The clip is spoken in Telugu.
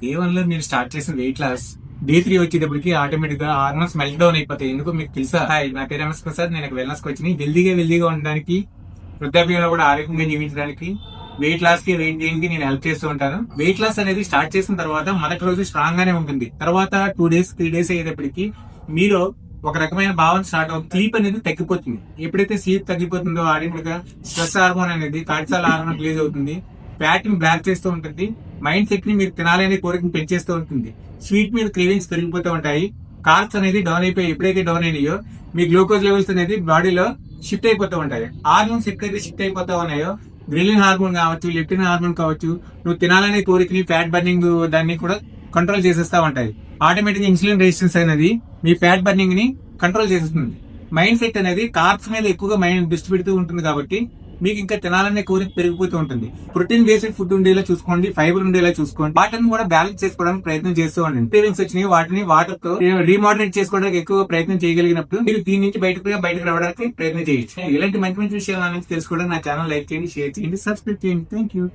డే 1 లో మీరు స్టార్ట్ చేసిన వెయిట్ లాస్ డే 3 వచ్చేటప్పటికి ఆటోమేటిక్ గా హార్మోన్స్ మెల్ట్ డౌన్ అయిపోతాయి. ఎందుకో మీకు తెలుసా? హాయ్, నా పేరు ఎంఎస్ ప్రసాద్. నేను వెల్నెస్ కోచ్ ని. హెల్దీగా ఉండడానికి, వృద్ధాప్యంలో కూడా ఆరోగ్యంగా జీవించడానికి, వెయిట్ లాస్ కి వెయిట్ గెయిన్ కి నేను హెల్ప్ చేస్తూ ఉంటాను. వెయిట్ లాస్ అనేది స్టార్ట్ చేసిన తర్వాత మొదటి రోజు స్ట్రాంగ్ గానే ఉంటుంది. తర్వాత 2 డేస్ 3 డేస్ అయ్యేటప్పటికి మీలో ఒక రకమైన భావన స్టార్ట్ అవుతుంది. స్లీప్ అనేది తగ్గిపోతుంది. ఎప్పుడైతే స్లీప్ తగ్గిపోతుందో ఆటోమేటిక్ గా స్ట్రెస్ హార్మోన్ అనేది కార్టిసాల్ హార్మోన్ రిలీజ్ అవుతుంది. ఫ్యాట్ ని బ్లాక్ చేస్తూ ఉంటుంది. మైండ్ సెట్ ని మీరు తినాలనే కోరికను పెంచేస్తూ ఉంటుంది. స్వీట్ మీద క్రేవింగ్స్ పెరిగిపోతూ ఉంటాయి. కార్బ్స్ అనేది డౌన్ అయిపోయి ఎప్పుడైతే డౌన్ అయినాయో మీ గ్లూకోజ్ లెవెల్స్ అనేది బాడీలో షిఫ్ట్ అయిపోతూ ఉంటాయి. హార్మోన్స్ ఎప్పుడైతే షిఫ్ట్ అయిపోతా ఉన్నాయో గ్రిలిన్ హార్మోన్ కావచ్చు, లెప్టిన్ హార్మోన్ కావచ్చు, నువ్వు తినాలనే కోరికని, ఫ్యాట్ బర్నింగ్ దాన్ని కూడా కంట్రోల్ చేసేస్తా ఉంటాయి. ఆటోమేటిక్ ఇన్సులిన్ రెసిస్టెన్స్ అనేది మీ ఫ్యాట్ బర్నింగ్ ని కంట్రోల్ చేసేస్తుంది. మైండ్ సెట్ అనేది కార్బ్స్ మీద ఎక్కువగా మైండ్ దృష్టి పెడుతూ ఉంటుంది కాబట్టి మీకు ఇంకా తినాలనే కోరిక పెరిగిపోతూ ఉంటుంది. ప్రోటీన్ బేస్డ్ ఫుడ్ ఉండేలా చూసుకోండి, ఫైబర్ ఉండేలా చూసుకోండి. వాటిని కూడా బ్యాలెన్స్ చేసుకోవడానికి ప్రయత్నం చేస్తూ ఉండండి. క్రేవింగ్స్ వచ్చినాయి, వాటిని వాటర్ తో రీమోడరేట్ చేసుకోవడానికి ఎక్కువ ప్రయత్నం చేయగలిగినప్పుడు మీరు దీని నుంచి బయటకు రావడానికి ప్రయత్నం చేయొచ్చు. ఇలాంటి మంచి విషయాల నుంచి తెలుసుకోవడానికి నా ఛానల్ లైక్ చేయండి, షేర్ చేయండి, సబ్స్క్రైబ్ చేయండి. Thank you.